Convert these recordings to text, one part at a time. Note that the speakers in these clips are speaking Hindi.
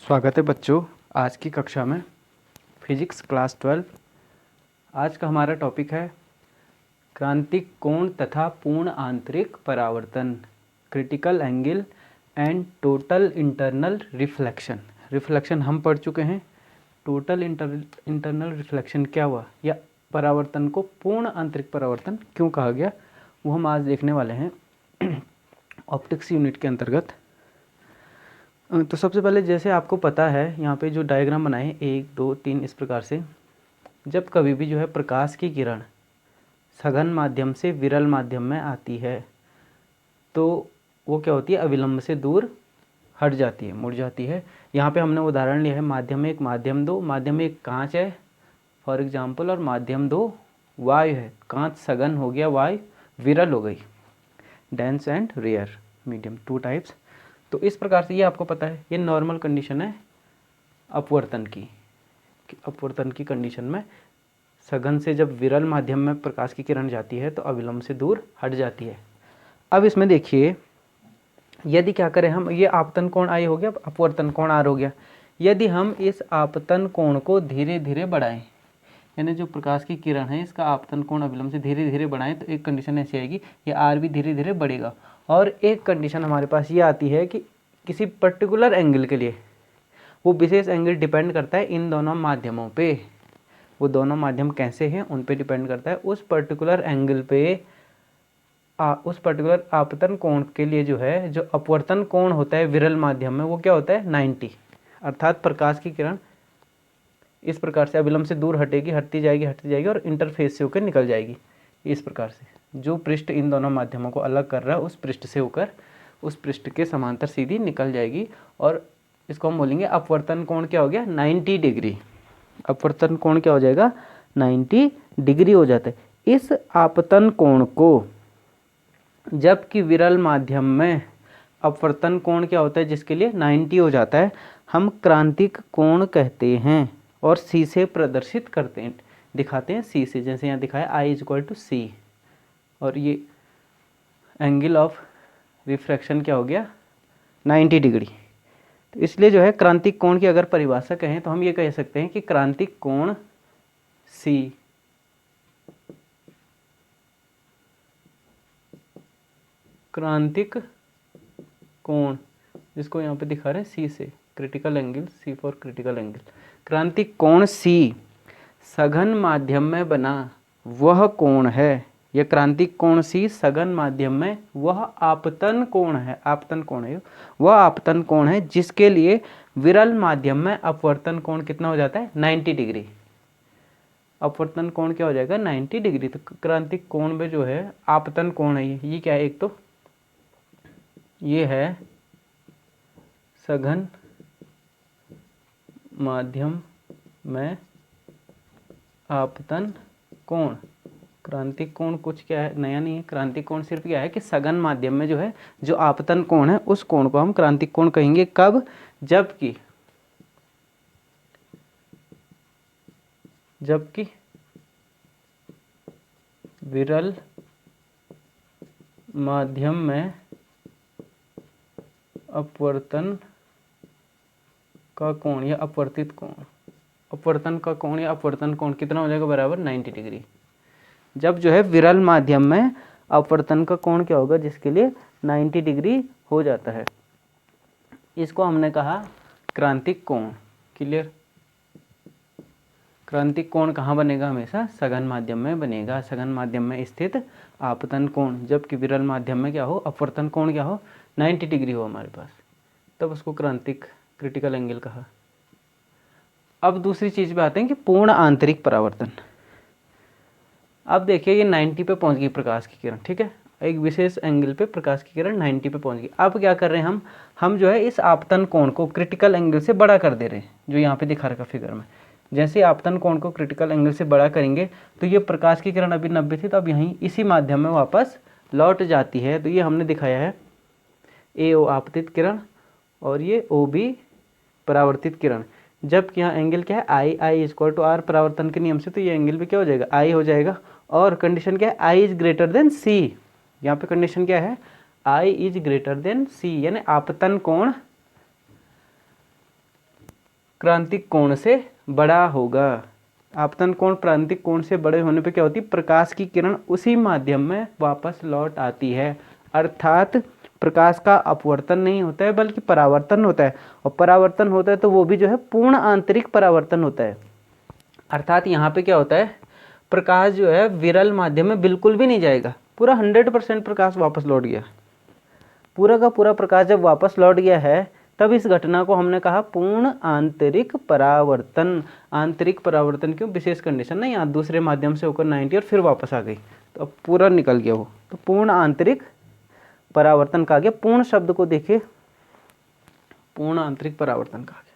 स्वागत है बच्चों आज की कक्षा में फिजिक्स क्लास 12। आज का हमारा टॉपिक है क्रांतिक कोण तथा पूर्ण आंतरिक परावर्तन, critical angle and total internal reflection. Reflection हम पढ़ चुके हैं, टोटल इंटरनल रिफ्लेक्शन क्या हुआ या परावर्तन को पूर्ण आंतरिक परावर्तन क्यों कहा गया वो हम आज देखने वाले हैं ऑप्टिक्स यूनिट के अंतर्गत। तो सबसे पहले जैसे आपको पता है यहाँ पे जो डायग्राम बनाए 1, 2, 3 इस प्रकार से, जब कभी भी जो है प्रकाश की किरण सघन माध्यम से विरल माध्यम में आती है तो वो क्या होती है, अविलंब से दूर हट जाती है, मुड़ जाती है। यहाँ पे हमने उदाहरण लिया है माध्यम 1, माध्यम 2। माध्यम 1 कांच है फॉर एग्जाम्पल, और माध्यम 2 वायु है। कांच सघन हो गया, वायु विरल हो गई। Dense and rare medium, 2 types. तो इस प्रकार से ये आपको पता है, ये नॉर्मल कंडीशन है अपवर्तन की। अपवर्तन की कंडीशन में सघन से जब विरल माध्यम में प्रकाश की किरण जाती है तो अविलंब से दूर हट जाती है। अब इसमें देखिए, यदि क्या करें हम, ये आपतन कोण आई हो गया, अपवर्तन कोण आर हो गया। यदि हम इस आपतन कोण को धीरे धीरे बढ़ाएं, यानी जो प्रकाश की किरण है इसका आपतन कोण अविलंब से धीरे धीरे बढ़ाएं, तो एक कंडीशन ऐसी आएगी, ये आर भी धीरे धीरे बढ़ेगा। और एक कंडीशन हमारे पास ये आती है कि किसी पर्टिकुलर एंगल के लिए, वो विशेष एंगल डिपेंड करता है इन दोनों माध्यमों पे। वो दोनों माध्यम कैसे हैं उन पे डिपेंड करता है। उस पर्टिकुलर एंगल पे उस पर्टिकुलर आपतन कोण के लिए जो है, जो अपवर्तन कोण होता है विरल माध्यम में, वो क्या होता है 90। अर्थात प्रकाश की किरण इस प्रकार से अविलंब से दूर हटेगी, हटती जाएगी और इंटरफेस से होकर निकल जाएगी। इस प्रकार से जो पृष्ठ इन दोनों माध्यमों को अलग कर रहा है उस पृष्ठ से होकर उस पृष्ठ के समांतर सीधी निकल जाएगी, और इसको हम बोलेंगे अपवर्तन कोण क्या हो गया 90 डिग्री। अपवर्तन कोण क्या हो जाएगा 90 डिग्री हो जाता है। इस आपतन कोण को जबकि विरल माध्यम में अपवर्तन कोण क्या होता है जिसके लिए 90 हो जाता है, हम क्रांतिक कोण कहते हैं और सी से प्रदर्शित करते हैं, दिखाते हैं सी से। जैसे यहाँ दिखाया I=C, और ये एंगल ऑफ रिफ्रैक्शन क्या हो गया 90 डिग्री। तो इसलिए जो है क्रांतिक कोण की अगर परिभाषा कहें तो हम ये कह सकते हैं कि क्रांतिक कोण C क्रांतिक कोण, जिसको यहाँ पे दिखा रहे हैं C से, critical angle, C for critical angle. क्रांतिक कोण C सघन माध्यम में बना वह कोण है, यह क्रांतिक कोण C सघन माध्यम में वह आपतन कोण है, आपतन कोण है, वह आपतन कोण है जिसके लिए विरल माध्यम में अपवर्तन कोण कितना हो जाता है 90 डिग्री। अपवर्तन कोण क्या हो जाएगा 90 डिग्री। तो क्रांतिक कोण में जो है आपतन कोण है, ये क्या है, एक तो ये है सघन माध्यम में आपतन कोण। क्रांतिक कोण कुछ क्या है, नया नहीं है। क्रांतिक कोण सिर्फ क्या है कि सघन माध्यम में जो है जो आपतन कोण है उस कोण को हम क्रांतिक कोण कहेंगे। कब, जबकि विरल माध्यम में अपवर्तन का कोण या अपवर्तित कोण, अपवर्तन का कोण या अपवर्तन कोण कितना हो जाएगा बराबर 90 डिग्री। जब जो है विरल माध्यम में अपवर्तन का कोण क्या होगा जिसके लिए 90 डिग्री हो जाता है, इसको हमने कहा क्रांतिक कोण। क्लियर। क्रांतिक कोण कहाँ बनेगा, हमेशा सघन माध्यम में बनेगा, सघन माध्यम में स्थित आपतन कोण। जबकि विरल माध्यम में क्या हो, अपवर्तन कोण क्या हो 90 डिग्री हो हमारे पास, तब उसको क्रांतिक क्रिटिकल एंगल कहा। अब दूसरी चीज पे आते हैं कि पूर्ण आंतरिक परावर्तन। अब देखिए ये 90 पे पहुंच गई प्रकाश की किरण, ठीक है, एक विशेष एंगल पे प्रकाश की किरण 90 पे पहुंच गई। अब क्या कर रहे हैं हम जो है इस आपतन कोण को क्रिटिकल एंगल से बड़ा कर दे रहे हैं, जो यहाँ पे दिखा रखा फिगर में। जैसे आपतन कोण को क्रिटिकल एंगल से बड़ा करेंगे तो ये प्रकाश की किरण अभी 90 थी, तो अब यहीं इसी माध्यम में वापस लौट जाती है। तो ये हमने दिखाया है AO आपतित किरण और ये OB परावर्तित किरण। जबकि यहाँ एंगल क्या है I=R परावर्तन के नियम से, तो ये एंगल भी क्या हो जाएगा I हो जाएगा। और कंडीशन क्या है I=C, यहाँ पे कंडीशन क्या है I=C, यानी आपतन कोण क्रांतिक कोण से बड़ा होगा। आपतन कोण क्रांतिक कोण से बड़े होने पे क्या होती है, प्रकाश की किरण उसी माध्यम में वापस लौट आती है। अर्थात प्रकाश का अपवर्तन नहीं होता है बल्कि परावर्तन होता है, और परावर्तन होता है तो वो भी जो है पूर्ण आंतरिक परावर्तन होता है। अर्थात यहाँ पे क्या होता है, प्रकाश जो है विरल माध्यम में बिल्कुल भी नहीं जाएगा, पूरा 100% प्रकाश वापस लौट गया। पूरा का पूरा प्रकाश जब वापस लौट गया है तब इस घटना को हमने कहा पूर्ण आंतरिक परावर्तन। आंतरिक परावर्तन क्यों, विशेष कंडीशन ना, यहाँ दूसरे माध्यम से होकर 90 और फिर वापस आ गई तो अब पूरा निकल गया वो, तो पूर्ण आंतरिक परावर्तन कहा गया। पूर्ण शब्द को देखिए, पूर्ण आंतरिक परावर्तन कहा गया।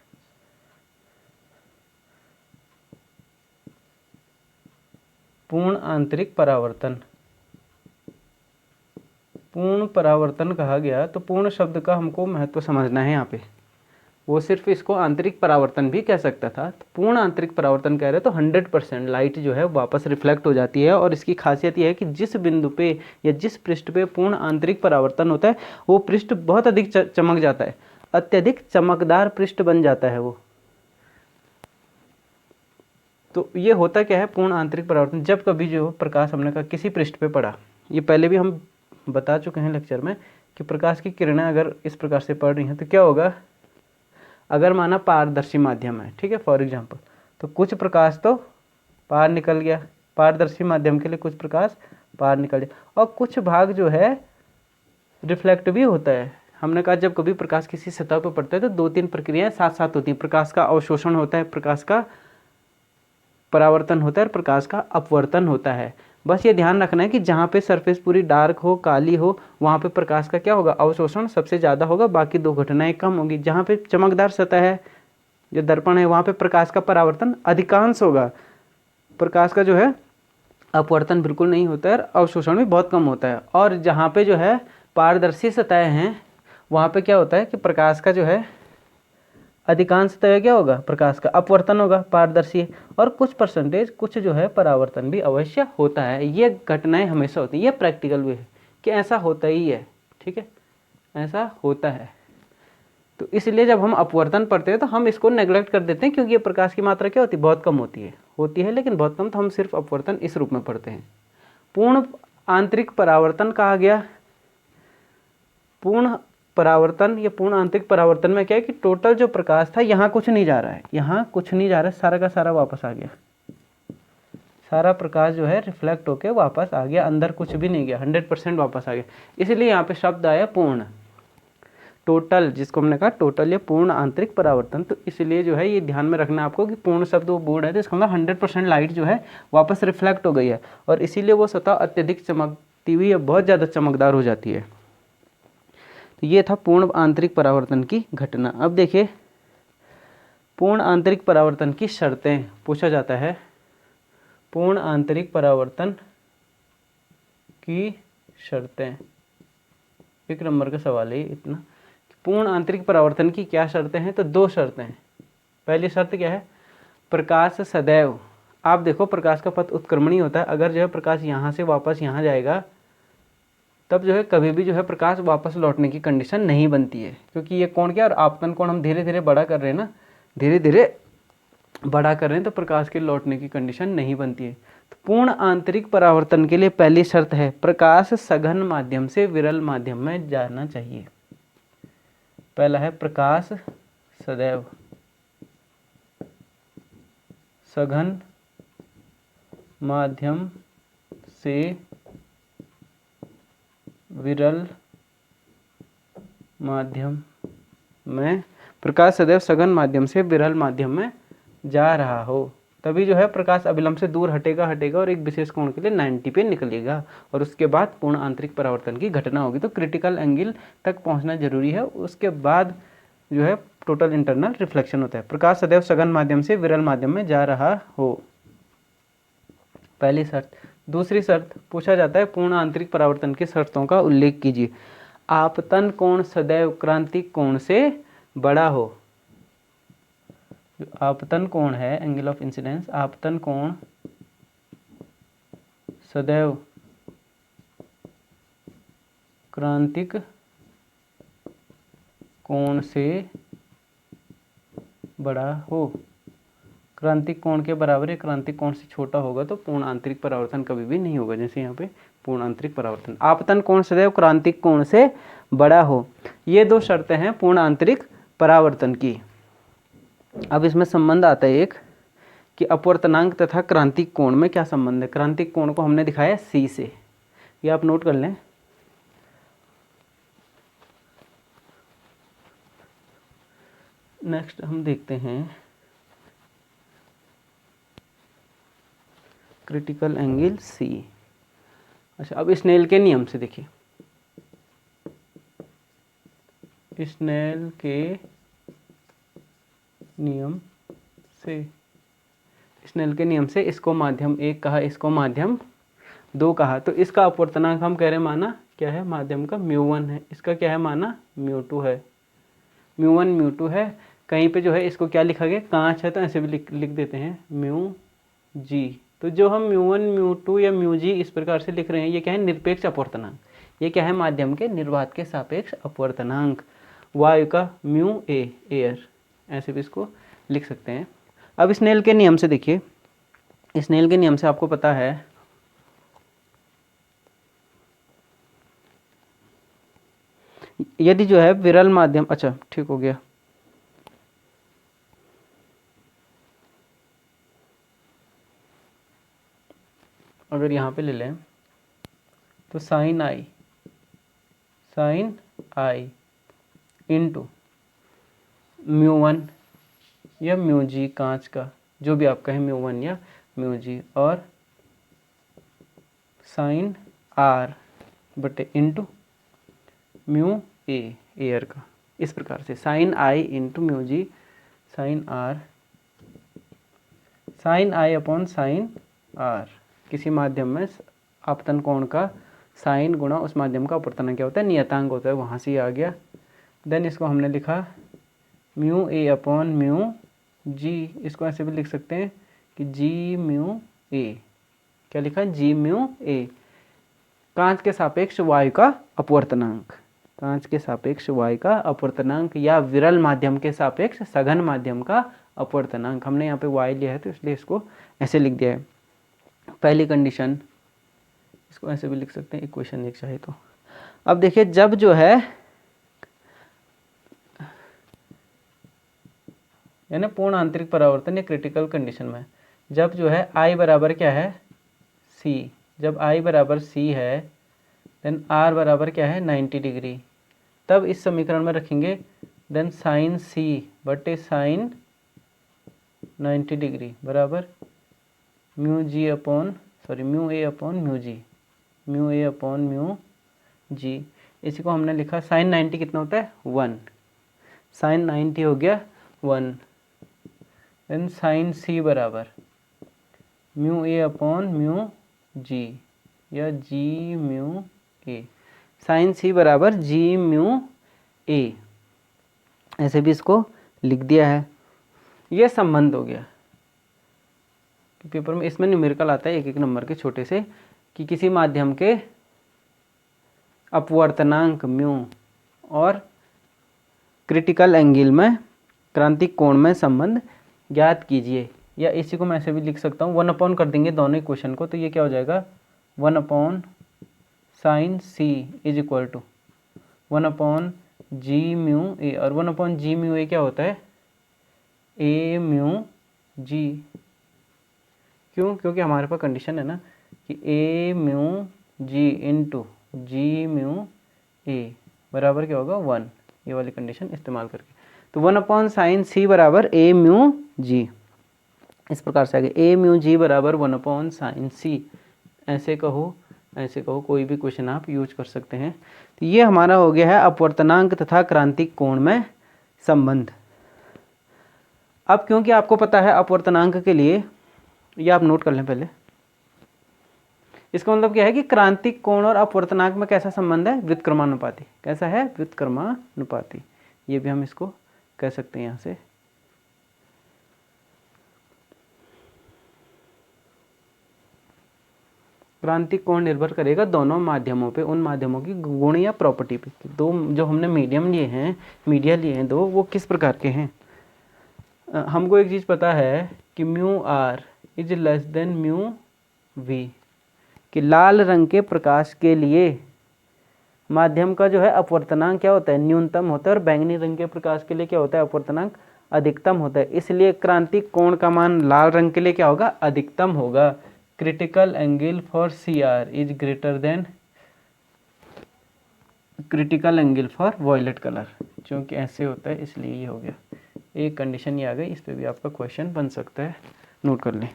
पूर्ण आंतरिक परावर्तन, पूर्ण परावर्तन कहा गया, तो पूर्ण शब्द का हमको महत्व समझना है। यहाँ पे वो सिर्फ इसको आंतरिक परावर्तन भी कह सकता था, तो पूर्ण आंतरिक परावर्तन कह रहे तो 100% लाइट जो है वापस रिफ्लेक्ट हो जाती है। और इसकी खासियत यह है कि जिस बिंदु पे या जिस पृष्ठ पे पूर्ण आंतरिक परावर्तन होता है वो पृष्ठ बहुत अधिक चमक जाता है, अत्यधिक चमकदार पृष्ठ बन जाता है वो। तो ये होता क्या है पूर्ण आंतरिक परावर्तन, जब कभी जो प्रकाश हमने कहा किसी पृष्ठ पे पड़ा, ये पहले भी हम बता चुके हैं लेक्चर में कि प्रकाश की किरणें अगर इस प्रकार से पड़ रही हैं तो क्या होगा, अगर माना पारदर्शी माध्यम है, ठीक है, फॉर एग्जांपल, तो कुछ प्रकाश तो पार निकल गया, पारदर्शी माध्यम के लिए कुछ प्रकाश पार निकल गया, और कुछ भाग जो है रिफ्लेक्ट भी होता है। हमने कहा जब कभी प्रकाश किसी सतह पर पड़ता है तो 2-3 प्रक्रियाएं साथ साथ होती हैं, प्रकाश का अवशोषण होता है, प्रकाश का परावर्तन होता है और प्रकाश का अपवर्तन होता है। बस ये ध्यान रखना है कि जहाँ पे सरफेस पूरी डार्क हो, काली हो, वहाँ पे प्रकाश का क्या होगा, अवशोषण सबसे ज़्यादा होगा, बाकी 2 घटनाएं कम होगी। जहाँ पे चमकदार सतह है, जो दर्पण है, वहाँ पे प्रकाश का परावर्तन अधिकांश होगा, प्रकाश का जो है अपवर्तन बिल्कुल नहीं होता है, अवशोषण भी बहुत कम होता है। और जहाँ पे जो है पारदर्शी सतह हैं वहाँ पे क्या होता है कि प्रकाश का जो है अधिकांशतः क्या होगा, प्रकाश का अपवर्तन होगा, पारदर्शी है, और कुछ परसेंटेज कुछ जो है परावर्तन भी अवश्य होता है। ये घटनाएं हमेशा होती हैं, ये प्रैक्टिकल वे है कि ऐसा होता ही है, ठीक है, ऐसा होता है। तो इसलिए जब हम अपवर्तन पढ़ते हैं तो हम इसको नेग्लेक्ट कर देते हैं, क्योंकि ये प्रकाश की मात्रा क्या होती है, बहुत कम होती है लेकिन बहुत कम, तो हम सिर्फ अपवर्तन इस रूप में पढ़ते हैं। पूर्ण आंतरिक परावर्तन कहा गया। पूर्ण परावर्तन या पूर्ण आंतरिक परावर्तन में क्या है कि टोटल जो प्रकाश था यहाँ कुछ नहीं जा रहा है, यहाँ कुछ नहीं जा रहा है, सारा का सारा वापस आ गया, सारा प्रकाश जो है रिफ्लेक्ट होके वापस आ गया, अंदर कुछ भी नहीं गया, 100% वापस आ गया। इसलिए यहाँ पे शब्द आया पूर्ण, टोटल, जिसको हमने कहा टोटल या पूर्ण आंतरिक परावर्तन। तो इसलिए जो है ये ध्यान में रखना आपको कि पूर्ण शब्द वो बोर्ड है तो इसका मतलब 100% लाइट जो है वापस रिफ्लेक्ट हो गई है, और इसीलिए वो सतह अत्यधिक चमकती हुई या बहुत ज़्यादा चमकदार हो जाती है। तो ये था पूर्ण आंतरिक परावर्तन की घटना। अब देखिए पूर्ण आंतरिक परावर्तन की शर्तें पूछा जाता है। पूर्ण आंतरिक परावर्तन की शर्तें, 1 नंबर का सवाल है इतना। पूर्ण आंतरिक परावर्तन की क्या शर्तें हैं, तो 2 शर्तें हैं। पहली शर्त क्या है, प्रकाश सदैव, आप देखो प्रकाश का पथ उत्क्रमणीय होता है, अगर जो है प्रकाश यहाँ से वापस यहाँ जाएगा तब जो है कभी भी जो है प्रकाश वापस लौटने की कंडीशन नहीं बनती है, क्योंकि ये कोण क्या, और आपतन कोण हम धीरे धीरे बड़ा कर रहे हैं ना, धीरे धीरे बड़ा कर रहे हैं, तो प्रकाश के लौटने की कंडीशन नहीं बनती है। तो पूर्ण आंतरिक परावर्तन के लिए पहली शर्त है प्रकाश सघन माध्यम से विरल माध्यम में जाना चाहिए। पहला है प्रकाश सदैव सघन माध्यम से विरल माध्यम में, प्रकाश सदैव सघन माध्यम से विरल माध्यम में जा रहा हो, तभी जो है प्रकाश अविलंब से दूर हटेगा और एक विशेष कोण के लिए 90 पे निकलेगा, और उसके बाद पूर्ण आंतरिक परावर्तन की घटना होगी। तो क्रिटिकल एंगल तक पहुंचना जरूरी है, उसके बाद जो है टोटल इंटरनल रिफ्लेक्शन होता है। प्रकाश सदैव सघन माध्यम से विरल माध्यम में जा रहा हो, पहली शर्त। दूसरी शर्त पूछा जाता है पूर्ण आंतरिक परावर्तन की शर्तों का उल्लेख कीजिए। आपतन कोण सदैव क्रांतिक कोण से बड़ा हो। जो आपतन कोण है, एंगल ऑफ इंसिडेंस, आपतन कोण सदैव क्रांतिक कोण से बड़ा हो, क्रांतिक कोण के बराबर है, क्रांतिक कोण से छोटा होगा तो पूर्ण आंतरिक परावर्तन कभी भी नहीं होगा। जैसे यहाँ पे पूर्ण आंतरिक परावर्तन, आपतन कोण सदैव क्रांतिक कोण से बड़ा हो, ये दो शर्तें हैं पूर्ण आंतरिक परावर्तन की। अब इसमें संबंध आता है एक कि अपवर्तनांक तथा क्रांतिक कोण में क्या संबंध है। क्रांतिक कोण को हमने दिखाया C से, ये आप नोट कर लें। नेक्स्ट हम देखते हैं क्रिटिकल एंगल C। अच्छा, अब स्नेल के नियम से देखिए, स्नेल के नियम से, स्नेल के नियम से इसको माध्यम 1 कहा, इसको माध्यम 2 कहा, तो इसका अपवर्तनांक हम कह रहे माना क्या है, माध्यम का μ1 है, इसका क्या है माना μ2 है, μ1 μ2 है। कहीं पे जो है इसको क्या लिखा गया, कांच है तो ऐसे भी लिख देते हैं μg। तो जो हम μ1 μ2 या μg इस प्रकार से लिख रहे हैं, ये क्या है, निरपेक्ष अपवर्तनांक। ये क्या है, माध्यम के निर्वात के सापेक्ष अपवर्तनांक। वायु का μa, एयर, ऐसे भी इसको लिख सकते हैं। अब स्नेल के नियम से देखिए, स्नेल के नियम से आपको पता है यदि जो है विरल माध्यम, अच्छा ठीक हो गया, अगर यहाँ पे ले लें तो साइन आई इंटू μ1 या μg, कांच का जो भी आप कहें, μ1 या μg, और साइन r बटे इंटू μa, एयर का। इस प्रकार से sine i into μg sine r, sine i upon sine r, किसी माध्यम में आपतन कोण का साइन गुणा उस माध्यम का अपवर्तनांक क्या होता है, नियतांक होता है, वहाँ से ही आ गया। देन इसको हमने लिखा μa अपॉन μg, इसको ऐसे भी लिख सकते हैं कि gμa, क्या लिखा, gμa, कांच के सापेक्ष वायु का अपवर्तनांक, कांच के सापेक्ष वायु का अपवर्तनांक या विरल माध्यम के सापेक्ष सघन माध्यम का अपवर्तनांक। हमने यहाँ पे वायु लिया है तो इसलिए इसको ऐसे लिख दिया है। पहली कंडीशन, इसको ऐसे भी लिख सकते हैं, इक्वेशन 1 चाहे तो। अब देखिए, जब जो है यानी पूर्ण आंतरिक परावर्तन या क्रिटिकल कंडीशन में, जब जो है I बराबर क्या है, C, जब I बराबर C है, देन R बराबर क्या है, 90 डिग्री, तब इस समीकरण में रखेंगे देन साइन C बटे साइन 90 डिग्री बराबर μa अपॉन μg, इसी को हमने लिखा साइन 90 कितना होता है, 1, साइन 90 हो गया 1, देन साइन C बराबर μa अपॉन μg या gμa, साइन C बराबर gμa, ऐसे भी इसको लिख दिया है। ये संबंध हो गया। पेपर में इसमें न्यूमेरिकल आता है 1-1 नंबर के छोटे से, कि किसी माध्यम के अपवर्तनांक म्यू और क्रिटिकल एंगल में क्रांतिक कोण में संबंध ज्ञात कीजिए। या इसी को मैं ऐसे भी लिख सकता हूँ, 1 अपॉन कर देंगे दोनों इक्वेशन को, तो ये क्या हो जाएगा, 1 upon sine C is equal to 1 upon g mu a, और 1 अपॉन जी म्यू ए क्या होता है, ए म्यू जी। क्यों, क्योंकि हमारे पास कंडीशन है ना कि ए म्यू जी इंटू जी म्यू ए बराबर क्या होगा, 1, ये वाली कंडीशन इस्तेमाल करके। तो 1 अपॉन साइन C बराबर ए म्यू जी, इस प्रकार से आगे ए म्यू जी बराबर 1 अपॉन साइन C, ऐसे कहो कोई भी क्वेश्चन आप यूज कर सकते हैं। तो ये हमारा हो गया है अपवर्तनांक तथा क्रांतिक कोण में संबंध। अब क्योंकि आपको पता है अपवर्तनांक के लिए, ये आप नोट कर लें पहले, इसका मतलब क्या है कि क्रांतिक कोण और अपवर्तनांक में कैसा संबंध है, व्युत्क्रमानुपाती। कैसा है, व्युत्क्रमानुपाती। ये भी हम इसको कह सकते हैं यहाँ से। क्रांतिक कोण निर्भर करेगा दोनों माध्यमों पे, उन माध्यमों की गुण या प्रॉपर्टी पे। दो जो हमने मीडिया लिए हैं दो, वो किस प्रकार के हैं। हमको एक चीज़ पता है कि mu R is less than mu V, कि लाल रंग के प्रकाश के लिए माध्यम का जो है अपवर्तनांक क्या होता है, न्यूनतम होता है, और बैंगनी रंग के प्रकाश के लिए क्या होता है, अपवर्तनांक अधिकतम होता है। इसलिए क्रांतिक कोण का मान लाल रंग के लिए क्या होगा, अधिकतम होगा। Critical angle for C R is greater than critical angle for violet colour, क्योंकि ऐसे होता है इसलिए ये हो गया। एक कंडीशन ये आ गई, इस पे भी आपका क्वेश्चन बन सकता है, नोट कर लें।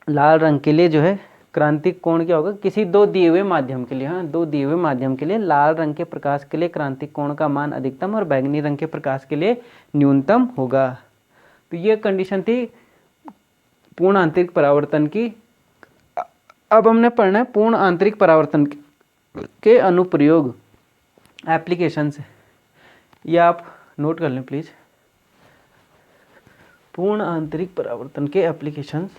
लाल रंग के लिए जो है क्रांतिक कोण क्या होगा, किसी दो दिए हुए माध्यम के लिए, हाँ, दो दिए हुए माध्यम के लिए लाल रंग के प्रकाश के लिए क्रांतिक कोण का मान अधिकतम और बैंगनी रंग के प्रकाश के लिए न्यूनतम होगा। तो ये कंडीशन थी पूर्ण आंतरिक परावर्तन की। अब हमने पढ़ना है पूर्ण आंतरिक परावर्तन के अनुप्रयोग, एप्लीकेशंस। ये आप नोट कर लें प्लीज। पूर्ण आंतरिक परावर्तन के एप्लीकेशंस,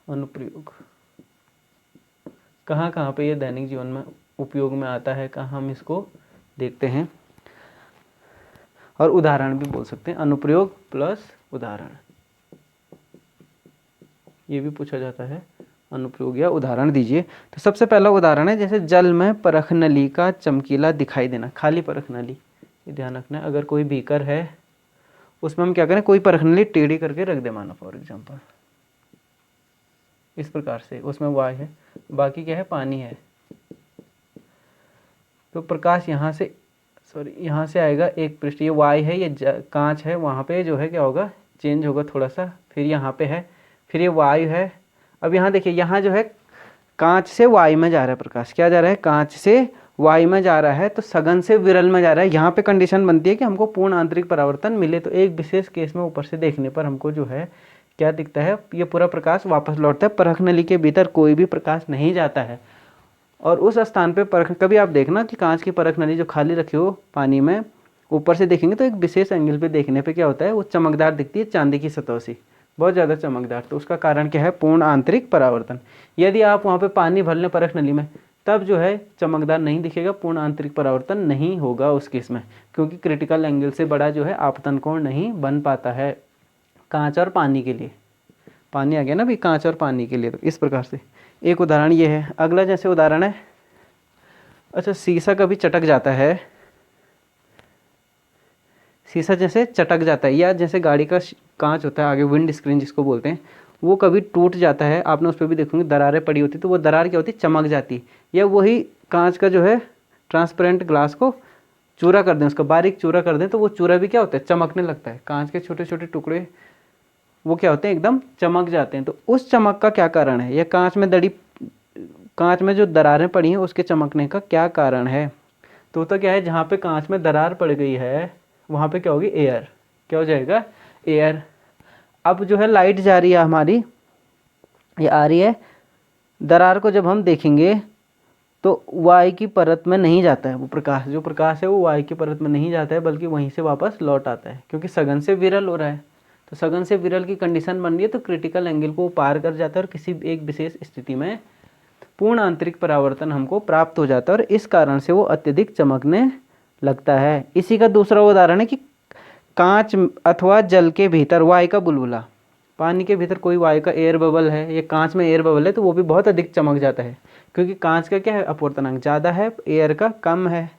अनुप्रयोग, कहाँ कहाँ पे ये दैनिक जीवन में उपयोग में आता है, कहाँ हम इसको देखते हैं, और उदाहरण भी बोल सकते हैं, अनुप्रयोग प्लस उदाहरण, ये भी पूछा जाता है, अनुप्रयोग या उदाहरण दीजिए। तो सबसे पहला उदाहरण है, जैसे जल में परख नली का चमकीला दिखाई देना, खाली परख नली, ये ध्यान रखना है। अगर कोई बीकर है उसमें हम क्या करें, कोई परख नली टेढ़ी करके रख दे, माना फॉर एग्जाम्पल इस प्रकार से, उसमें वाय है, बाकी क्या है, पानी है। तो प्रकाश यहाँ से, सॉरी यहाँ से आएगा एक पृष्ठ, ये वाय है, ये कांच है, वहाँ पे जो है क्या होगा, चेंज होगा थोड़ा सा, फिर यहाँ पे है, फिर ये वायु है। अब यहाँ देखिए, यहाँ जो है कांच से वायु में जा रहा है प्रकाश, क्या जा रहा है, कांच से वायु में जा रहा है, तो सघन से विरल में जा रहा है। यहाँ पे कंडीशन बनती है कि हमको पूर्ण आंतरिक परावर्तन मिले, तो एक विशेष केस में ऊपर से देखने पर हमको जो है क्या दिखता है, ये पूरा प्रकाश वापस लौटता है, परख नली के भीतर कोई भी प्रकाश नहीं जाता है। और उस स्थान पे परख, कभी आप देखना कि कांच की परख नली जो खाली रखी हो पानी में, ऊपर से देखेंगे तो एक विशेष एंगल पे देखने पे क्या होता है, वो चमकदार दिखती है, चांदी की सतह से बहुत ज़्यादा चमकदार। तो उसका कारण क्या है, पूर्ण आंतरिक परावर्तन। यदि आप वहाँ पे पानी भर लें परख नली में, तब जो है चमकदार नहीं दिखेगा, पूर्ण आंतरिक परावर्तन नहीं होगा उस केस में, क्योंकि क्रिटिकल एंगल से बड़ा जो है आपतन कोण नहीं बन पाता है कांच और पानी के लिए। पानी आ गया ना भी, कांच और पानी के लिए। तो इस प्रकार से एक उदाहरण ये है। अगला जैसे उदाहरण है, अच्छा शीशा कभी चटक जाता है, शीशा जैसे चटक जाता है, या जैसे गाड़ी का कांच होता है आगे, विंड स्क्रीन जिसको बोलते हैं, वो कभी टूट जाता है, आपने उस पर भी देखोगे दरारें पड़ी होती, तो वो दरार क्या होती है, चमक जाती। या वही कांच का जो है ट्रांसपेरेंट ग्लास को चूरा कर दें, उसका बारीक चूरा कर दें, तो वो चूरा भी क्या होता है, चमकने लगता है। कांच के छोटे छोटे टुकड़े वो क्या होते हैं, एकदम चमक जाते हैं। तो उस चमक का क्या कारण है, या कांच में जो दरारें पड़ी हैं उसके चमकने का क्या कारण है। तो क्या है, जहाँ पे कांच में दरार पड़ गई है वहाँ पे क्या होगी, एयर, क्या हो जाएगा, एयर। अब जो है लाइट जा रही है हमारी, ये आ रही है, दरार को जब हम देखेंगे तो वायु की परत में नहीं जाता है वो प्रकाश, जो प्रकाश है वो वायु की परत में नहीं जाता है, बल्कि वहीं से वापस लौट आता है, क्योंकि सघन से विरल हो रहा है। तो सघन से विरल की कंडीशन बन रही है, तो क्रिटिकल एंगल को पार कर जाता है, और किसी एक विशेष स्थिति में पूर्ण आंतरिक परावर्तन हमको प्राप्त हो जाता है, और इस कारण से वो अत्यधिक चमकने लगता है। इसी का दूसरा उदाहरण है कि कांच अथवा जल के भीतर वायु का बुलबुला, पानी के भीतर कोई वायु का एयर बबल है, ये कांच में एयर बबल है, तो वो भी बहुत अधिक चमक जाता है, क्योंकि कांच का क्या है, अपवर्तनांक ज़्यादा है, एयर का कम है।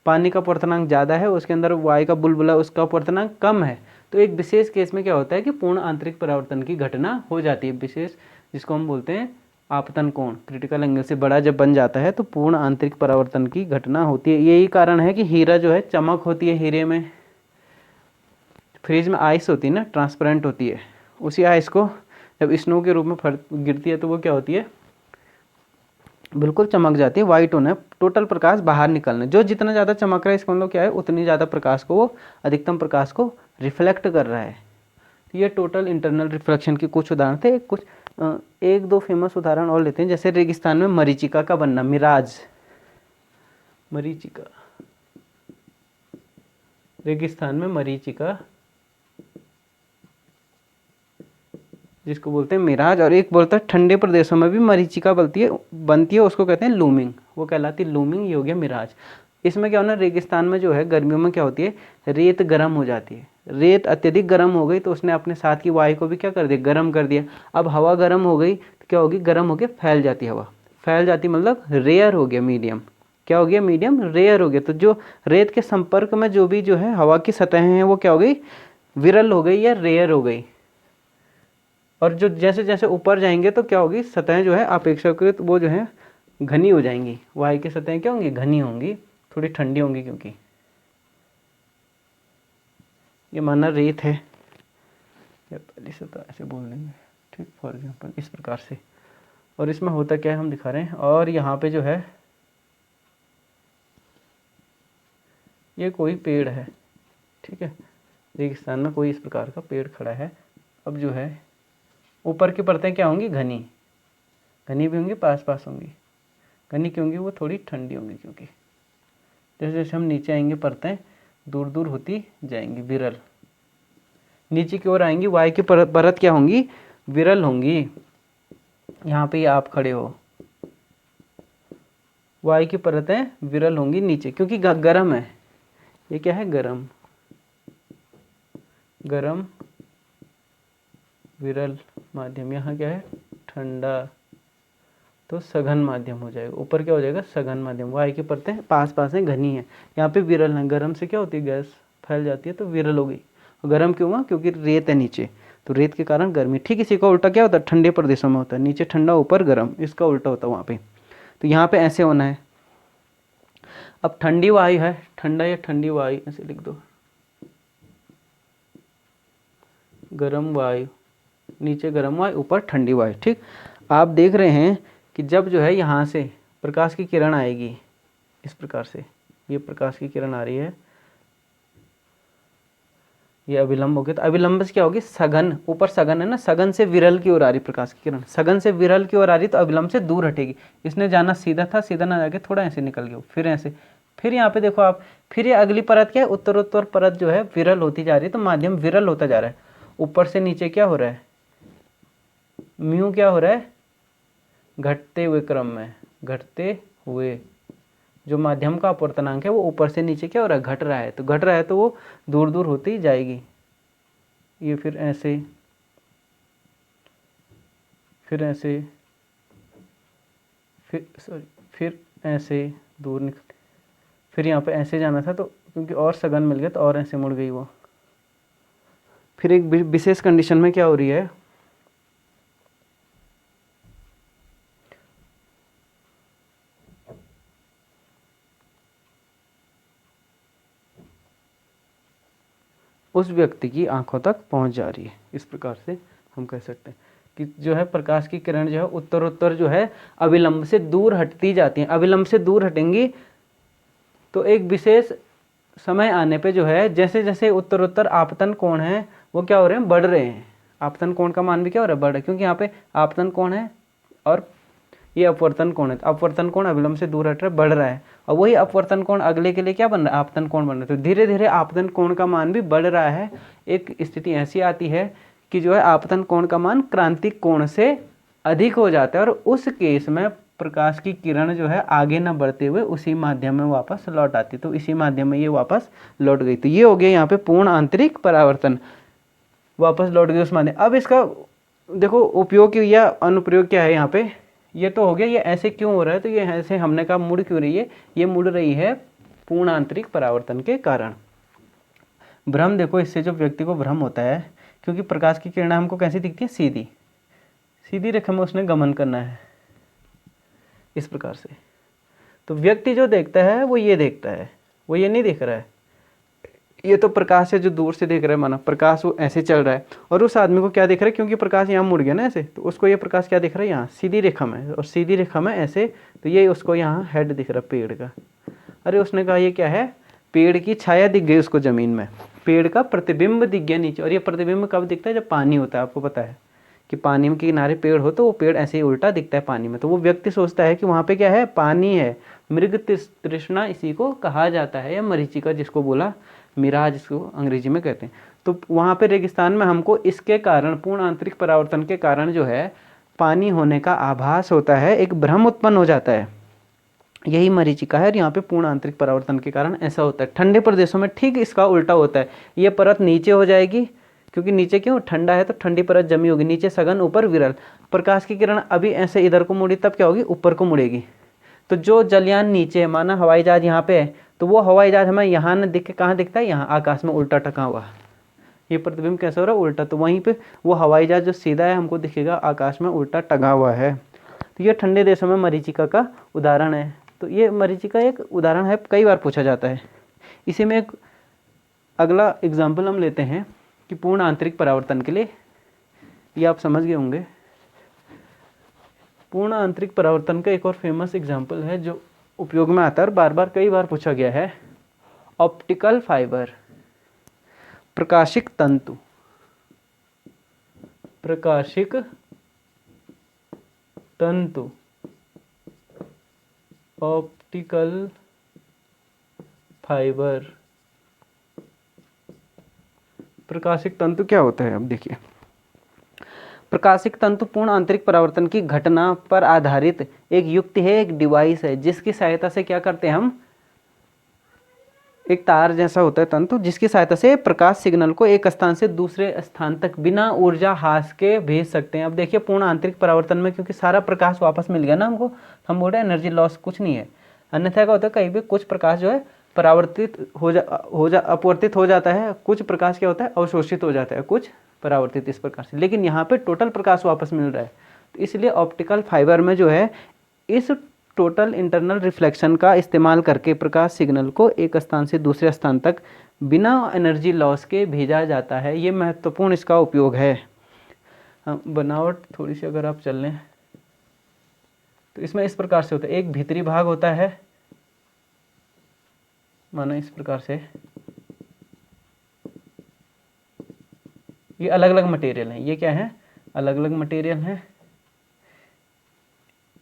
पानी का अपवर्तनांक ज़्यादा है, उसके अंदर वायु का बुलबुला उसका अपवर्तनांक कम है। तो एक विशेष केस में क्या होता है कि पूर्ण आंतरिक परावर्तन की घटना हो जाती है, विशेष, जिसको हम बोलते हैं आपतन कोण, क्रिटिकल एंगल से बड़ा जब बन जाता है तो पूर्ण आंतरिक परावर्तन की घटना होती है। यही कारण है कि हीरा जो है चमक होती है, हीरे में, फ्रिज में आइस होती है ना, ट्रांसपेरेंट होती है, उसी आइस को जब स्नो के रूप में गिरती है तो वो क्या होती है, बिल्कुल चमक जाती है, वाइट होना है, टोटल प्रकाश बाहर निकलना है। जो जितना ज़्यादा चमक रहा है इसका मतलब क्या है, उतनी ज़्यादा प्रकाश को वो अधिकतम प्रकाश को रिफ्लेक्ट कर रहा है। तो ये टोटल इंटरनल रिफ्लेक्शन के कुछ उदाहरण थे। एक दो फेमस उदाहरण और लेते हैं, जैसे रेगिस्तान में मरीचिका का बनना, मिराज, मरीचिका, रेगिस्तान में मरीचिका जिसको बोलते हैं मिराज, और एक बोलता है ठंडे प्रदेशों में भी मरीचिका बनती है, उसको कहते हैं लूमिंग, वो कहलाती है लूमिंग, ये हो गया मिराज। इसमें क्या होना, रेगिस्तान में जो है गर्मियों में क्या होती है, रेत गर्म हो जाती है, रेत अत्यधिक गर्म हो गई तो उसने अपने साथ की वायु को भी क्या कर दिया, गर्म कर दिया। अब हवा गर्म हो गई तो क्या होगी, गर्म होकर फैल जाती हवा, फैल जाती मतलब रेयर हो गया मीडियम, क्या हो गया, मीडियम रेयर हो गया। तो जो रेत के संपर्क में जो भी जो है हवा की सतहें हैं वो क्या हो गई, विरल हो गई या रेयर हो गई। और जो जैसे जैसे ऊपर जाएंगे तो क्या होगी, सतहें जो है अपेक्षाकृत वो जो है घनी हो जाएंगी, वायु की सतहें क्या होंगी, घनी होंगी, थोड़ी ठंडी होंगी, क्योंकि ये माना रेत है या पहली सतह ऐसे बोल देंगे, ठीक, फॉर एग्जाम्पल इस प्रकार से। और इसमें होता क्या है हम दिखा रहे हैं। और यहाँ पे जो है ये कोई पेड़ है, ठीक है, रेगिस्तान में कोई इस प्रकार का पेड़ खड़ा है। अब जो है ऊपर की परतें क्या होंगी, घनी, घनी भी होंगी, पास पास होंगी। घनी क्यों होंगी, वो थोड़ी ठंडी होंगी, क्योंकि जैसे जैसे हम नीचे आएंगे परतें दूर दूर होती जाएंगी, विरल, नीचे की ओर आएंगी, वायु की परत क्या होंगी, विरल होंगी। यहाँ पे आप खड़े हो, वायु की परतें विरल होंगी नीचे, क्योंकि गर्म है, ये क्या है, गर्म, गर्म विरल माध्यम, यहाँ क्या है, ठंडा, तो सघन माध्यम हो जाएगा। ऊपर क्या हो जाएगा, सघन माध्यम, वायु की परतें पास पास हैं, घनी है, यहाँ पे विरल है। गर्म से क्या होती है, गैस फैल जाती है तो विरल हो गई। गर्म क्यों हुआ, क्योंकि रेत है नीचे, तो रेत के कारण गर्मी। ठीक इसी का उल्टा क्या होता है, ठंडे प्रदेशों में होता है, नीचे ठंडा ऊपर गर्म, इसका उल्टा होता है वहाँ पे। तो यहाँ पे ऐसे होना है। अब ठंडी वायु है, ठंडा या ठंडी वायु ऐसे लिख दो, गर्म वायु, नीचे गर्म वायु, ऊपर ठंडी वायु। ठीक, आप देख रहे हैं कि जब जो है यहाँ से प्रकाश की किरण आएगी इस प्रकार से, ये प्रकाश की किरण आ रही है, ये अभिलंब हो गया, तो अभिलंब से क्या होगी, सघन, ऊपर सघन है ना, सघन से विरल की ओर आ रही प्रकाश की किरण, सघन से विरल की ओर आ रही तो अभिलंब से दूर हटेगी। इसने जाना सीधा था, सीधा ना जाके थोड़ा ऐसे निकल गया, फिर ऐसे, फिर यहाँ पे देखो आप, फिर ये अगली परत क्या है, उत्तरोत्तर परत जो है विरल होती जा रही है, तो माध्यम विरल होता जा रहा है। ऊपर से नीचे क्या हो रहा है, म्यू क्या हो रहा है, घटते हुए क्रम में, घटते हुए, जो माध्यम का अपवर्तनांक है वो ऊपर से नीचे क्या हो रहा है, घट रहा है, तो घट रहा है तो वो दूर दूर होती जाएगी। ये फिर ऐसे, फिर ऐसे, फिर ऐसे दूर निकल, फिर यहाँ पे ऐसे जाना था तो क्योंकि और सघन मिल गया तो और ऐसे मुड़ गई वो। फिर एक विशेष कंडीशन में क्या हो रही है, उस व्यक्ति की आंखों तक पहुंच जा रही है। इस प्रकार से हम कह सकते हैं कि जो है प्रकाश की किरण जो है उत्तरोत्तर जो है अविलंब से दूर हटती जाती हैं। अविलंब से दूर हटेंगी तो एक विशेष समय आने पे जो है जैसे जैसे उत्तरोत्तर आपतन कोण है वो क्या हो रहे हैं, बढ़ रहे हैं। आपतन कोण का मान भी क्या हो रहा है, बढ़ रहा है, क्योंकि यहाँ पे आपतन कोण है और ये अपवर्तन कोण है। तो अपवर्तन कोण अविलंब से दूर हट रहा है, बढ़ रहा है, और वही अपवर्तन कोण अगले के लिए क्या बन रहा है, आपतन कोण बन रहा है। तो धीरे धीरे आपतन कोण का मान भी बढ़ रहा है। एक स्थिति ऐसी आती है कि जो है आपतन कोण का मान क्रांतिक कोण से अधिक हो जाता है, और उस केस में प्रकाश की किरण जो है आगे न बढ़ते हुए उसी माध्यम में वापस लौट आती। तो इसी माध्यम में ये वापस लौट गई। तो ये हो गया यहाँ पे पूर्ण आंतरिक परावर्तन, वापस लौट गई उस माध्यम। अब इसका देखो उपयोग या अनुप्रयोग क्या है यहाँ पे, ये तो हो गया, ये ऐसे क्यों हो रहा है, तो ये ऐसे हमने कहा मुड़ क्यों रही है, ये मुड़ रही है पूर्ण आंतरिक परावर्तन के कारण। भ्रम देखो, इससे जो व्यक्ति को भ्रम होता है, क्योंकि प्रकाश की किरणें हमको कैसी दिखती है, सीधी सीधी रेखा में उसने गमन करना है इस प्रकार से। तो व्यक्ति जो देखता है वो ये देखता है, वो ये नहीं देख रहा है, ये तो प्रकाश है जो दूर से देख रहा है, माना प्रकाश वो ऐसे चल रहा है, और उस आदमी को क्या देख रहा है, क्योंकि प्रकाश यहाँ मुड़ गया ना ऐसे, तो उसको ये प्रकाश क्या दिख रहा है, यहाँ सीधी रेखा में, और सीधी रेखा में ऐसे, तो ये उसको यहाँ हेड दिख रहा है पेड़ का। अरे उसने कहा ये क्या है, पेड़ की छाया दिख गई उसको जमीन में, पेड़ का प्रतिबिंब दिख गया नीचे। और ये प्रतिबिंब कब दिखता है, जब पानी होता है। आपको पता है कि पानी के किनारे पेड़ हो तो वो पेड़ ऐसे ही उल्टा दिखता है पानी में। तो वो व्यक्ति सोचता है कि वहाँ पे क्या है, पानी है। मृग तृष्णा इसी को कहा जाता है, या मरीचिका जिसको बोला, मिराज जिसको अंग्रेजी में कहते हैं। तो वहाँ पे रेगिस्तान में हमको इसके कारण, पूर्ण आंतरिक परावर्तन के कारण जो है पानी होने का आभास होता है, एक भ्रम उत्पन्न हो जाता है। यही मरीचिका है और यहाँ पे पूर्ण आंतरिक परावर्तन के कारण ऐसा होता है। ठंडे प्रदेशों में ठीक इसका उल्टा होता है, ये परत नीचे हो जाएगी, क्योंकि नीचे क्यों, ठंडा है तो ठंडी परत जमी होगी, नीचे सघन ऊपर विरल। प्रकाश की किरण अभी ऐसे इधर को मुड़ी तब क्या होगी, ऊपर को मुड़ेगी। तो जो जलयान नीचे है, माना हवाई जहाज यहाँ पे है, तो वो हवाई जहाज हमें यहाँ न दिख के कहाँ दिखता है, यहाँ आकाश में उल्टा टका हुआ। ये प्रतिबिंब कैसे हो रहा है, उल्टा। तो वहीं पे वो हवाई जहाज जो सीधा है हमको दिखेगा आकाश में उल्टा टंगा हुआ है। तो ये ठंडे देशों में मरीचिका का उदाहरण है। तो ये मरीचिका एक उदाहरण है, कई बार पूछा जाता है। इसी में एक अगला एग्जाम्पल हम लेते हैं कि पूर्ण आंतरिक परावर्तन के लिए, ये आप समझ गए होंगे। पूर्ण आंतरिक परावर्तन का एक और फेमस एग्जाम्पल है जो उपयोग में आता है और बार बार कई बार पूछा गया है, ऑप्टिकल फाइबर, प्रकाशिक तंतु। प्रकाशिक तंतु, ऑप्टिकल फाइबर। प्रकाशिक तंतु क्या होता है, अब देखिए। प्रकाशिक तंतु पूर्ण आंतरिक परावर्तन की घटना पर आधारित एक युक्ति है, एक डिवाइस है, जिसकी सहायता से क्या करते हैं हम, एक तार जैसा होता है तंतु, जिसकी सहायता से प्रकाश सिग्नल को एक स्थान से दूसरे स्थान तक बिना ऊर्जा हास के भेज सकते हैं। अब देखिए पूर्ण आंतरिक परावर्तन में क्योंकि सारा प्रकाश वापस मिल गया ना हमको, हम बोल रहे हैं एनर्जी लॉस कुछ नहीं है। अन्यथा क्या होता है, कहीं भी कुछ प्रकाश जो है परावर्तित अपवर्तित हो जाता है, कुछ प्रकाश क्या होता है अवशोषित हो जाता है, कुछ परावर्तित, इस प्रकार से। लेकिन यहाँ पे टोटल प्रकाश वापस मिल रहा है, तो इसलिए ऑप्टिकल फाइबर में जो है इस टोटल इंटरनल रिफ्लेक्शन का इस्तेमाल करके प्रकाश सिग्नल को एक स्थान से दूसरे स्थान तक बिना एनर्जी लॉस के भेजा जाता है। ये महत्वपूर्ण इसका उपयोग है। बनावट थोड़ी सी अगर आप चल लें तो इसमें इस प्रकार से होता है, एक भीतरी भाग होता है, माना इस प्रकार से, ये अलग अलग मटेरियल हैं, ये क्या है, अलग अलग मटेरियल हैं।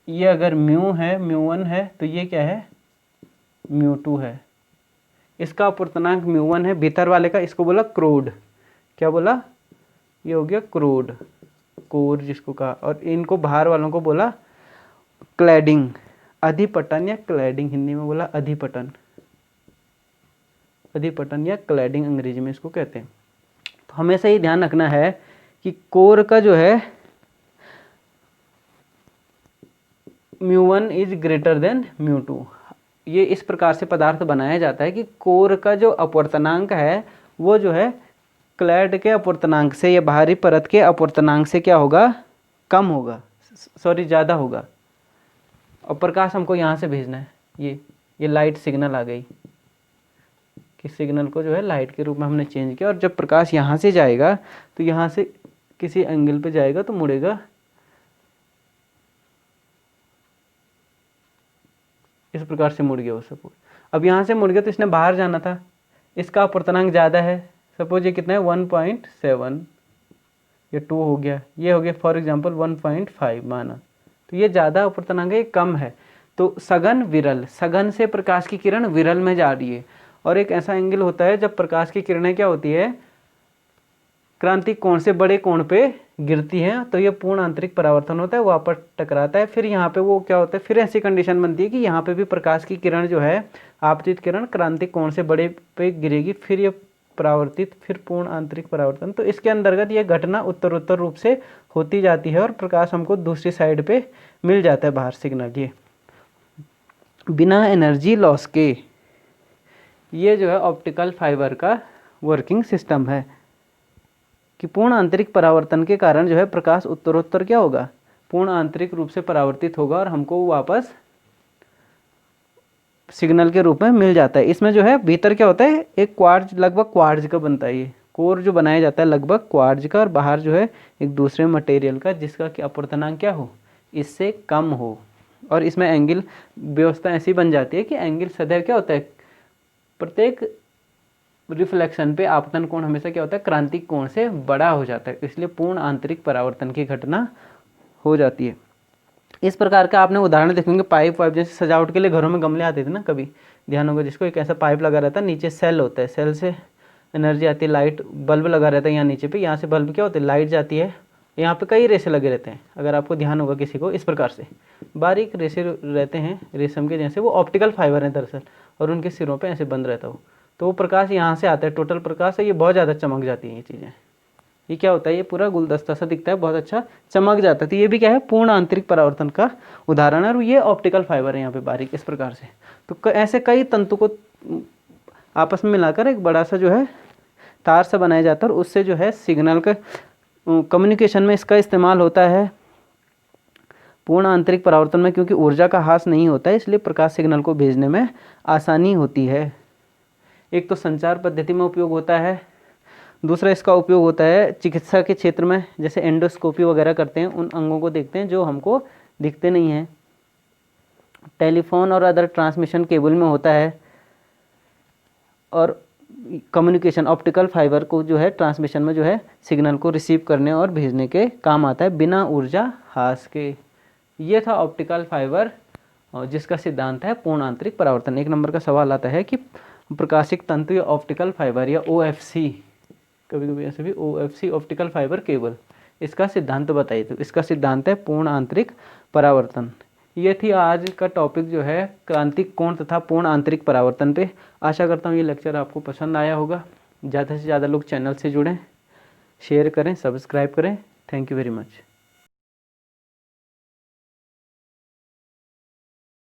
ये अगर म्यू है, म्यू1 है, तो ये क्या है, म्यू2 है। इसका अपवर्तनांक म्यू1 है, भीतर वाले का, इसको बोला क्रोड, क्या बोला, ये हो गया क्रोड, कोर जिसको कहा, और इनको बाहर वालों को बोला क्लैडिंग, अधिपटन या क्लैडिंग, हिंदी में बोला अधिपटन, अधिपटन या क्लैडिंग अंग्रेजी में इसको कहते हैं। तो हमेशा ये ध्यान रखना है कि कोर का जो है म्यू1 इज ग्रेटर देन म्यू2। ये इस प्रकार से पदार्थ बनाया जाता है कि कोर का जो अपवर्तनांक है वो जो है क्लैड के अपवर्तनांक से या बाहरी परत के अपवर्तनांक से क्या होगा, कम होगा, सॉरी ज़्यादा होगा। और प्रकाश हमको यहाँ से भेजना है, ये लाइट सिग्नल आ गई, कि सिग्नल को जो है लाइट के रूप में हमने चेंज किया, और जब प्रकाश यहाँ से जाएगा तो यहाँ से किसी एंगल पे जाएगा तो मुड़ेगा इस प्रकार से, मुड़ गया वो सपोज। अब यहाँ से मुड़ गया तो इसने बाहर जाना था, इसका अपवर्तनांक ज़्यादा है, सपोज ये कितना है 1.7, ये 2 हो गया, ये हो गया फॉर एग्जांपल 1.5 माना, तो ये ज़्यादा अपवर्तनांक है, ये कम है। तो सघन विरल, सघन से प्रकाश की किरण विरल में जा रही है, और एक ऐसा एंगल होता है जब प्रकाश की किरणें क्या होती है, क्रांतिक कोण से बड़े कोण पे गिरती हैं, तो ये पूर्ण आंतरिक परावर्तन होता है, वो आपस टकराता है। फिर यहाँ पे वो क्या होता है, फिर ऐसी कंडीशन बनती है कि यहाँ पे भी प्रकाश की किरण जो है, आपतित किरण क्रांतिक कोण से बड़े पे गिरेगी, फिर ये परावर्तित, फिर पूर्ण आंतरिक परावर्तन। तो इसके अंतर्गत ये घटना उत्तरोत्तर रूप से होती जाती है और प्रकाश हमको दूसरी साइड पे मिल जाता है बाहर सिग्नल, ये बिना एनर्जी लॉस के। ये जो है ऑप्टिकल फाइबर का वर्किंग सिस्टम है कि पूर्ण आंतरिक परावर्तन के कारण जो है प्रकाश उत्तरोत्तर क्या होगा, पूर्ण आंतरिक रूप से परावर्तित होगा और हमको वापस सिग्नल के रूप में मिल जाता है। इसमें जो है भीतर क्या होता है, एक क्वार्ज, लगभग क्वार्ज का बनता है, ये कोर जो बनाया जाता है लगभग क्वार्ज का, और बाहर जो है एक दूसरे मटेरियल का जिसका कि अपवर्तनांक क्या हो, इससे कम हो। और इसमें एंगल व्यवस्था ऐसी बन जाती है कि एंगल सदैव क्या होता है, प्रत्येक रिफ्लेक्शन पे आपतन कोण हमेशा क्या होता है, क्रांतिक कोण से बड़ा हो जाता है, इसलिए पूर्ण आंतरिक परावर्तन की घटना हो जाती है। इस प्रकार का आपने उदाहरण देखेंगे, पाइप वाइप जैसे सजावट के लिए घरों में गमले आते थे ना, कभी ध्यान होगा जिसको, एक ऐसा पाइप लगा रहता है, नीचे सेल होता है, सेल से एनर्जी आती है, लाइट बल्ब लगा रहता है यहाँ नीचे पे, यहाँ से बल्ब क्या होता है, लाइट जाती है यहाँ पे कई रेशे लगे रहते हैं, अगर आपको ध्यान होगा किसी को, इस प्रकार से बारीक रेशे रहते हैं रेशम के जैसे, वो ऑप्टिकल फाइबर हैं दरअसल, और उनके सिरों पे ऐसे बंद रहता हो, तो वो प्रकाश यहाँ से आता है, टोटल प्रकाश है, ये बहुत ज़्यादा चमक जाती हैं ये चीज़ें। ये क्या होता है, ये पूरा गुलदस्ता सा दिखता है, बहुत अच्छा चमक जाता है, तो ये भी क्या है, पूर्ण आंतरिक परावर्तन का उदाहरण है, और ये ऑप्टिकल फाइबर है यहाँ पे बारीक इस प्रकार से। तो ऐसे कई तंतु को आपस में मिलाकर एक बड़ा सा जो है तार सा बनाया जाता है, और उससे जो है सिग्नल का कम्युनिकेशन में इसका इस्तेमाल होता है पूर्ण आंतरिक परावर्तन में, क्योंकि ऊर्जा का ह्रास नहीं होता है, इसलिए प्रकाश सिग्नल को भेजने में आसानी होती है। एक तो संचार पद्धति में उपयोग होता है, दूसरा इसका उपयोग होता है चिकित्सा के क्षेत्र में, जैसे एंडोस्कोपी वगैरह करते हैं, उन अंगों को देखते हैं जो हमको दिखते नहीं हैं। टेलीफोन और अदर ट्रांसमिशन केबल में होता है, और कम्युनिकेशन ऑप्टिकल फाइबर को जो है ट्रांसमिशन में जो है सिग्नल को रिसीव करने और भेजने के काम आता है बिना ऊर्जा ह्रास के। ये था ऑप्टिकल फाइबर, और जिसका सिद्धांत है पूर्ण आंतरिक परावर्तन। 1 नंबर का सवाल आता है कि प्रकाशिक तंतु या ऑप्टिकल फाइबर या OFC, कभी कभी ऐसे भी OFC ऑप्टिकल फाइबर केबल, इसका सिद्धांत बताइए। तो इसका सिद्धांत है पूर्ण आंतरिक परावर्तन। ये थी आज का टॉपिक जो है क्रांतिक कोण तथा पूर्ण आंतरिक परावर्तन पे। आशा करता हूँ ये लेक्चर आपको पसंद आया होगा। ज़्यादा से ज़्यादा लोग चैनल से जुड़ें, शेयर करें, सब्सक्राइब करें। Thank you very much.